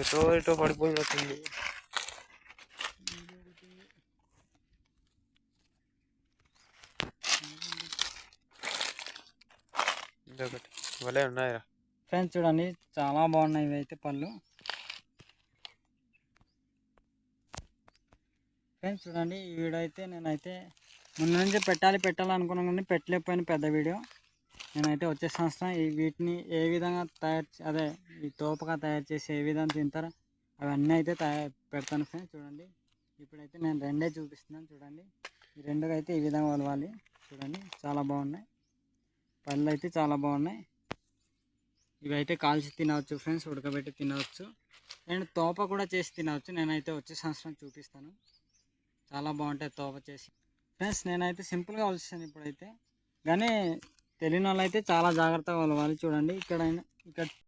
ఎటో ఎటో పడిపోయినట్టుంది. ఇదొకటి భలే ఉన్నాయిరా ఫ్రెండ్స్. చూడండి చాలా బాగున్నాయి ఇవైతే పళ్ళు. ఫ్రెండ్స్ చూడండి ఈ వీడియో అయితే నేనైతే ముందు నుంచి పెట్టాలనుకున్నాను కానీ పెట్టలేకపోయిన పెద్ద వీడియో. నేనైతే వచ్చే సంవత్సరం వీటిని ఏ విధంగా ఈ తోపగా తయారు చేసి ఏ విధంగా తింటారో అవన్నీ అయితే పెడతాను ఫ్రెండ్స్. చూడండి ఇప్పుడైతే నేను రెండే చూపిస్తున్నాను. చూడండి ఈ రెండుగా అయితే ఈ విధంగా వలవాలి. చూడండి చాలా బాగున్నాయి పళ్ళు అయితే చాలా బాగున్నాయి. ఇవైతే కాల్చి తినవచ్చు ఫ్రెండ్స్, ఉడకబెట్టి తినవచ్చు అండ్ తోప కూడా చేసి తినవచ్చు. నేనైతే వచ్చే సంవత్సరం చూపిస్తాను. చాలా బాగుంటాయి తోప చేసి ఫ్రెండ్స్. నేనైతే సింపుల్గా వలుస్తాను ఇప్పుడైతే, కానీ తెలియని వాళ్ళు అయితే చాలా జాగ్రత్తగా వలవాలి. చూడండి ఇక్కడ